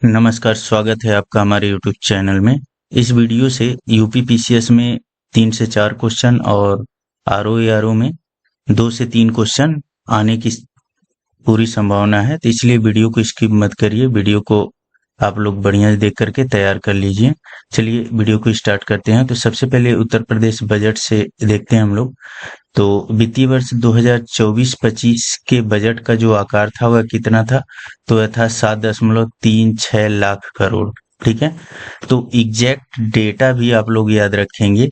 नमस्कार, स्वागत है आपका हमारे यूट्यूब चैनल में। इस वीडियो से यूपी पीसीएस में 3 से 4 क्वेश्चन और आरओ में 2 से 3 क्वेश्चन आने की पूरी संभावना है, तो इसलिए वीडियो को स्किप मत करिए। वीडियो को आप लोग बढ़िया से देख करके तैयार कर लीजिए। चलिए वीडियो को स्टार्ट करते हैं। तो सबसे पहले उत्तर प्रदेश बजट से देखते हैं हम लोग। तो वित्तीय वर्ष 2024-25 के बजट का जो आकार था वह कितना था? तो वह था 7.36 लाख करोड़। ठीक है, तो एग्जैक्ट डेटा भी आप लोग याद रखेंगे।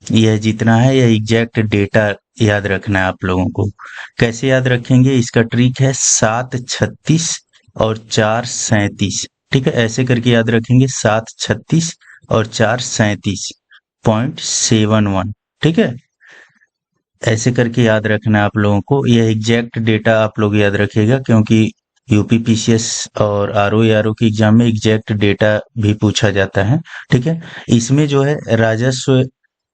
यह जितना है यह एग्जैक्ट डेटा याद रखना है आप लोगों को। कैसे याद रखेंगे? इसका ट्रिक है 736 और 437। ठीक है, ऐसे करके याद रखेंगे 736 और 437.71। ठीक है, ऐसे करके याद रखना है आप लोगों को। यह एग्जैक्ट डेटा आप लोग याद रखिएगा, क्योंकि यूपी पीसीएस और आरओ की एग्जाम में एग्जैक्ट डेटा भी पूछा जाता है। ठीक है, इसमें जो है राजस्व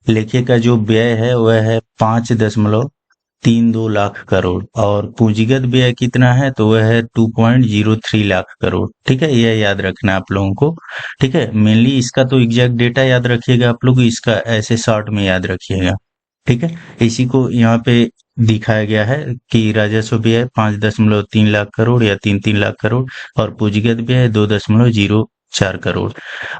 लेखे का जो व्यय है वह है 5.32 लाख करोड़ और पूंजीगत व्यय कितना है? तो वह है 2.03 लाख करोड़। ठीक है, यह याद रखना है आप लोगों को। ठीक है, मेनली इसका तो एग्जैक्ट डेटा याद रखिएगा आप लोग, इसका ऐसे शॉर्ट में याद रखिएगा। ठीक है, इसी को यहाँ पे दिखाया गया है कि राजस्व व्यय 5.3 लाख करोड़ या 3 लाख करोड़ और पूंजीगत व्यय 2.04 करोड़।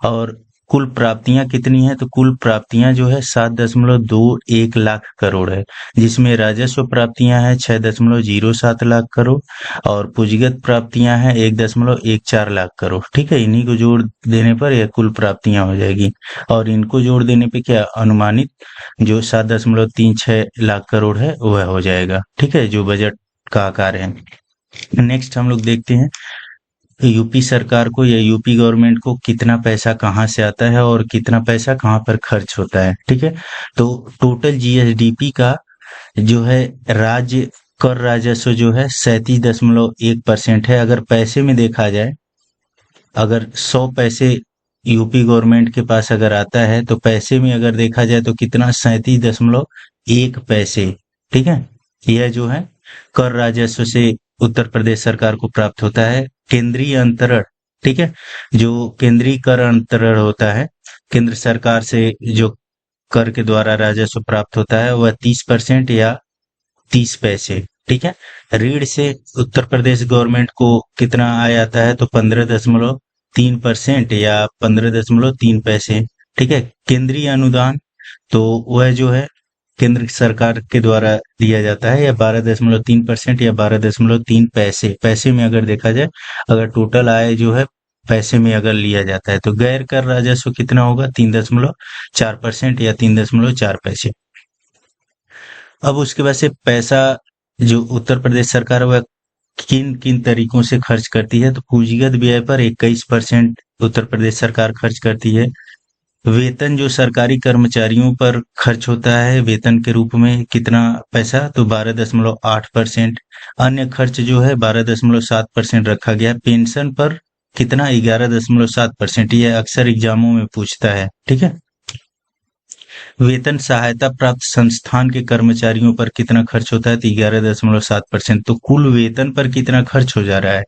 और कुल प्राप्तियां कितनी है? तो कुल प्राप्तियां जो है 7.21 लाख करोड़ है, जिसमें राजस्व प्राप्तियां हैं 6.07 लाख करोड़ और पूंजीगत प्राप्तियां हैं 1.14 लाख करोड़। ठीक है, इन्हीं को जोड़ देने पर यह कुल प्राप्तियां हो जाएगी और इनको जोड़ देने पे क्या अनुमानित जो 7.36 लाख करोड़ है वह हो जाएगा। ठीक है, जो बजट का आकार है। नेक्स्ट हम लोग देखते हैं यूपी सरकार को या यूपी गवर्नमेंट को कितना पैसा कहाँ से आता है और कितना पैसा कहाँ पर खर्च होता है। ठीक है, तो टोटल जीएसडीपी का जो है राज्य कर राजस्व जो है 37.1% है। अगर पैसे में देखा जाए, अगर 100 पैसे यूपी गवर्नमेंट के पास अगर आता है तो पैसे में अगर देखा जाए तो कितना? 37.1 पैसे। ठीक है, यह जो है कर राजस्व से उत्तर प्रदेश सरकार को प्राप्त होता है। केंद्रीय अंतरण, ठीक है, जो केंद्रीय कर अंतरण होता है, केंद्र सरकार से जो कर के द्वारा राजस्व प्राप्त होता है वह 30% या 30 पैसे। ठीक है, ऋण से उत्तर प्रदेश गवर्नमेंट को कितना आय आता है? तो 15.3% या 15.3 पैसे। ठीक है, केंद्रीय अनुदान तो वह जो है केंद्र सरकार के द्वारा दिया जाता है, या 12.3% या 12.3 पैसे। पैसे में अगर देखा जाए, अगर टोटल आय जो है पैसे में अगर लिया जाता है तो गैर कर राजस्व कितना होगा? 3.4% या 3.4 पैसे। अब उसके बाद से पैसा जो उत्तर प्रदेश सरकार है वह किन किन तरीकों से खर्च करती है? तो पूंजीगत व्यय पर 21% उत्तर प्रदेश सरकार खर्च करती है। वेतन जो सरकारी कर्मचारियों पर खर्च होता है वेतन के रूप में कितना पैसा? तो 12.8%। अन्य खर्च जो है 12.7% रखा गया है। पेंशन पर कितना? 11.7%। यह अक्सर एग्जामों में पूछता है। ठीक है, वेतन सहायता प्राप्त संस्थान के कर्मचारियों पर कितना खर्च होता है? तो 11.7%। तो कुल वेतन पर कितना खर्च हो जा रहा है?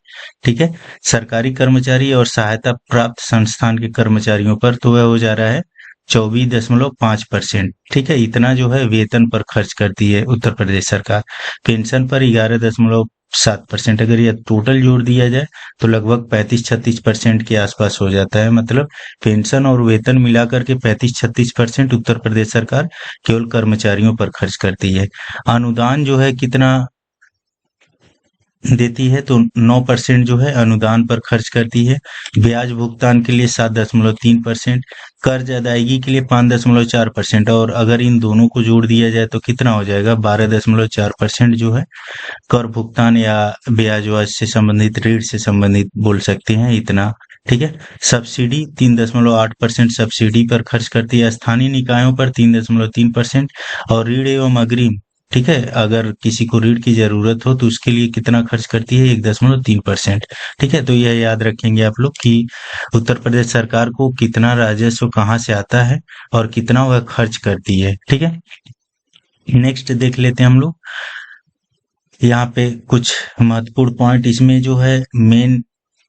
ठीक है, सरकारी कर्मचारी और सहायता प्राप्त संस्थान के कर्मचारियों पर तो वह हो जा रहा है 24.5%। ठीक है, इतना जो है वेतन पर खर्च करती है उत्तर प्रदेश सरकार। पेंशन पर 11.7%। अगर यह टोटल जोड़ दिया जाए तो लगभग 35-36% के आसपास हो जाता है। मतलब पेंशन और वेतन मिलाकर के 35-36% उत्तर प्रदेश सरकार केवल कर्मचारियों पर खर्च करती है। अनुदान जो है कितना देती है? तो 9% जो है अनुदान पर खर्च करती है। ब्याज भुगतान के लिए 7.3%, कर्ज अदायगी के लिए 5.4% और अगर इन दोनों को जोड़ दिया जाए तो कितना हो जाएगा? 12.4% जो है कर भुगतान या ब्याज व्याज से संबंधित, ऋण से संबंधित बोल सकते हैं इतना। ठीक है, सब्सिडी 3.8% सब्सिडी पर खर्च करती है। स्थानीय निकायों पर 3.3% और ऋण एवं अग्रिम, ठीक है, अगर किसी को ऋण की जरूरत हो तो उसके लिए कितना खर्च करती है? 1.3%। ठीक है, तो यह याद रखेंगे आप लोग कि उत्तर प्रदेश सरकार को कितना राजस्व कहाँ से आता है और कितना वह खर्च करती है। ठीक है, नेक्स्ट देख लेते हैं हम लोग। यहाँ पे कुछ महत्वपूर्ण पॉइंट इसमें जो है मेन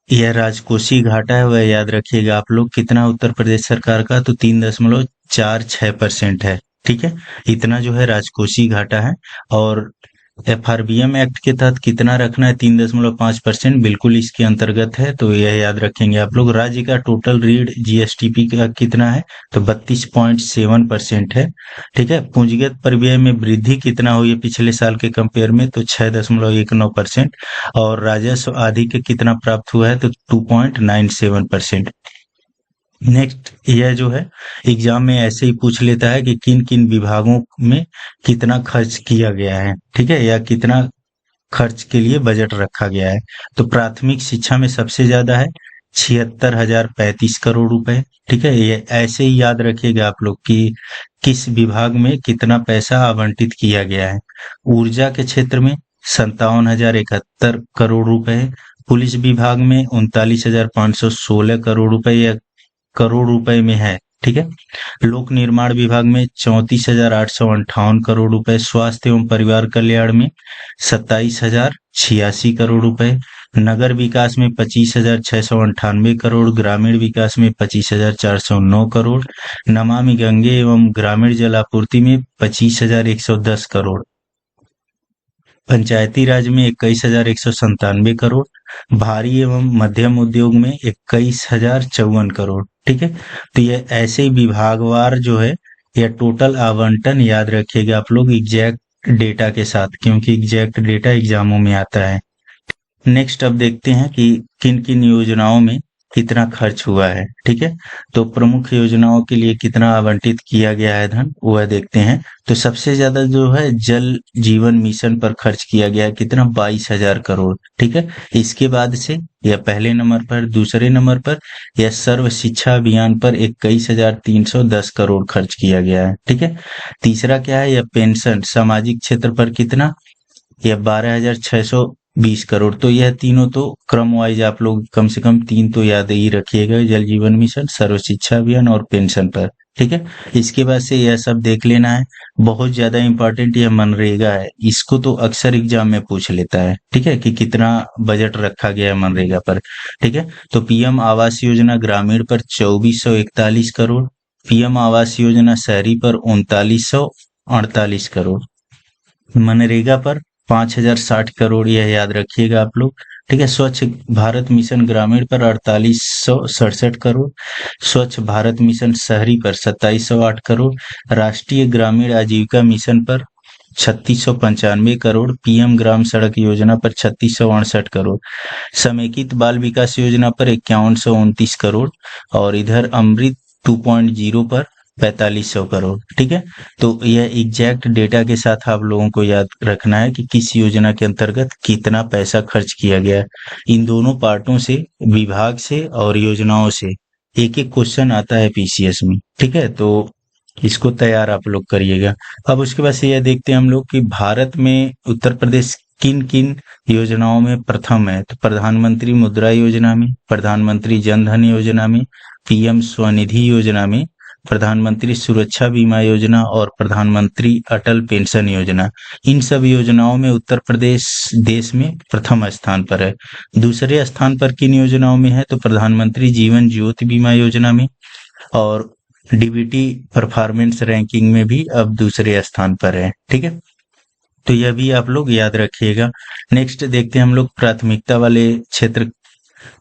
यह राजकोषीय घाटा है, वह याद रखिएगा आप लोग। कितना उत्तर प्रदेश सरकार का, तो 3.46% है। ठीक है, इतना जो है राजकोषीय घाटा है। और एफआरबीएम एक्ट के तहत कितना रखना है, 3.5%, बिल्कुल इसके अंतर्गत है, तो यह याद रखेंगे आप लोग। राज्य का टोटल रीढ़ जीएसटीपी का कितना है, तो 32.7% है। ठीक है, पूंजीगत परिव्यय में वृद्धि कितना हुई है पिछले साल के कंपेयर में, तो 6.19%। और राजस्व आदि के कितना प्राप्त हुआ है, तो 2.97%। नेक्स्ट, यह जो है एग्जाम में ऐसे ही पूछ लेता है कि किन किन विभागों में कितना खर्च किया गया है, ठीक है, या कितना खर्च के लिए बजट रखा गया है। तो प्राथमिक शिक्षा में सबसे ज्यादा है 76,035 करोड़ रुपए। ठीक है, ये ऐसे ही याद रखिएगा आप लोग कि किस विभाग में कितना पैसा आवंटित किया गया है। ऊर्जा के क्षेत्र में 57,071 करोड़ रुपए है। पुलिस विभाग में 39,516 करोड़ रुपए में है। ठीक है, लोक निर्माण विभाग में 34,858 करोड़ रुपए, स्वास्थ्य एवं परिवार कल्याण में 27,086 करोड़ रुपए, नगर विकास में 25,698 करोड़, ग्रामीण विकास में 25,409 करोड़, नमामि गंगे एवं ग्रामीण जल आपूर्ति में 25,110 करोड़, पंचायती राज में 21,197 करोड़, भारी एवं मध्यम उद्योग में 21,054 करोड़। ठीक है, तो ये ऐसे ही विभागवार जो है यह टोटल आवंटन याद रखिएगा आप लोग एग्जैक्ट डेटा के साथ, क्योंकि एग्जैक्ट डेटा एग्जामों में आता है। नेक्स्ट अब देखते हैं कि किन किन योजनाओं में कितना खर्च हुआ है। ठीक है, तो प्रमुख योजनाओं के लिए कितना आवंटित किया गया है धन, वह देखते हैं। तो सबसे ज्यादा जो है जल जीवन मिशन पर खर्च किया गया है, कितना, 22,000 करोड़। ठीक है, इसके बाद से या पहले नंबर पर, दूसरे नंबर पर या सर्व शिक्षा अभियान पर 21,310 करोड़ खर्च किया गया है। ठीक है, तीसरा क्या है, यह पेंशन सामाजिक क्षेत्र पर कितना, या 12,620 करोड़। तो यह तीनों तो क्रम वाइज आप लोग कम से कम तीन तो याद ही रखिएगा, जल जीवन मिशन, सर्व शिक्षा अभियान और पेंशन पर। ठीक है, इसके बाद से यह सब देख लेना है। बहुत ज्यादा इंपॉर्टेंट यह मनरेगा है, इसको तो अक्सर एग्जाम में पूछ लेता है। ठीक है, कि कितना बजट रखा गया है मनरेगा पर। ठीक है, तो पीएम आवास योजना ग्रामीण पर 2,441 करोड़, पीएम आवास योजना शहरी पर 3,948 करोड़, मनरेगा पर 5,060 करोड़, यह याद रखिएगा आप लोग। ठीक है, स्वच्छ भारत मिशन ग्रामीण पर 4,867 करोड़, स्वच्छ भारत मिशन शहरी पर 2,708 करोड़, राष्ट्रीय ग्रामीण आजीविका मिशन पर 3,695 करोड़, पीएम ग्राम सड़क योजना पर 3,668 करोड़, समेकित बाल विकास योजना पर 5,129 करोड़, और इधर अमृत 2.0 पर 4,500 करोड़। ठीक है, तो यह एग्जैक्ट डेटा के साथ आप लोगों को याद रखना है कि किस योजना के अंतर्गत कितना पैसा खर्च किया गया है। इन दोनों पार्टों से, विभाग से और योजनाओं से एक एक क्वेश्चन आता है पीसीएस में। ठीक है, तो इसको तैयार आप लोग करिएगा। अब उसके बाद से यह देखते हैं हम लोग कि भारत में उत्तर प्रदेश किन किन योजनाओं में प्रथम है। तो प्रधानमंत्री मुद्रा योजना में, प्रधानमंत्री जन धन योजना में, पीएम स्वनिधि योजना में, प्रधानमंत्री सुरक्षा बीमा योजना और प्रधानमंत्री अटल पेंशन योजना। इन सब योजनाओं में उत्तर प्रदेश देश में प्रथम स्थान पर है। दूसरे स्थान पर किन योजनाओं में है, तो प्रधानमंत्री जीवन ज्योति बीमा योजना में, और डीबीटी परफॉर्मेंस रैंकिंग में भी अब दूसरे स्थान पर है। ठीक है, तो यह भी आप लोग याद रखिएगा। नेक्स्ट देखते हैं हम लोग प्राथमिकता वाले क्षेत्र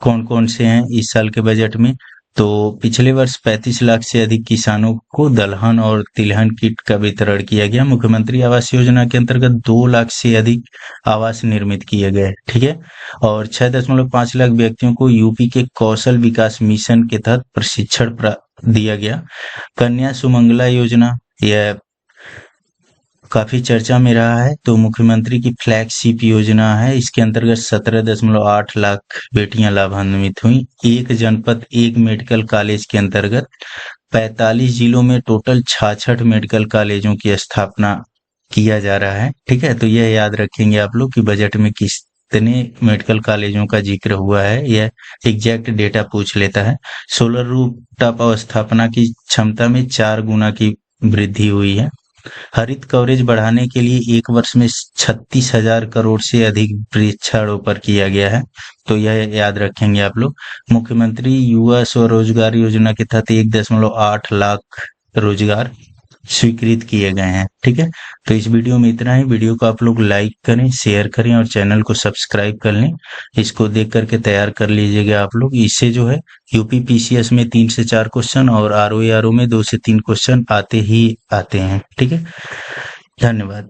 कौन कौन से हैं इस साल के बजट में। तो पिछले वर्ष 35 लाख से अधिक किसानों को दलहन और तिलहन किट का वितरण किया गया। मुख्यमंत्री आवास योजना के अंतर्गत 2 लाख से अधिक आवास निर्मित किए गए। ठीक है, और 6.5 लाख व्यक्तियों को यूपी के कौशल विकास मिशन के तहत प्रशिक्षण दिया गया। कन्या सुमंगला योजना यह काफी चर्चा में रहा है। तो मुख्यमंत्री की फ्लैगशिप योजना है, इसके अंतर्गत 17.8 लाख बेटियां लाभान्वित हुई। एक जनपद एक मेडिकल कॉलेज के अंतर्गत 45 जिलों में टोटल 66 मेडिकल कॉलेजों की स्थापना किया जा रहा है। ठीक है, तो यह याद रखेंगे आप लोग कि बजट में कितने मेडिकल कॉलेजों का जिक्र हुआ है, यह एग्जैक्ट डेटा पूछ लेता है। सोलर रूफ टॉप स्थापना की क्षमता में 4 गुना की वृद्धि हुई है। हरित कवरेज बढ़ाने के लिए एक वर्ष में 36,000 करोड़ से अधिक वृक्षारोपण किया गया है। तो यह याद रखेंगे आप लोग। मुख्यमंत्री युवा स्वरोजगार योजना के तहत 1.8 लाख रोजगार स्वीकृत किए गए हैं। ठीक है, तो इस वीडियो में इतना ही। वीडियो को आप लोग लाइक करें, शेयर करें और चैनल को सब्सक्राइब कर लें। इसको देख करके तैयार कर लीजिएगा आप लोग। इससे जो है यूपी पीसीएस में 3 से 4 क्वेश्चन और आरओ में 2 से 3 क्वेश्चन आते ही आते हैं। ठीक है, धन्यवाद।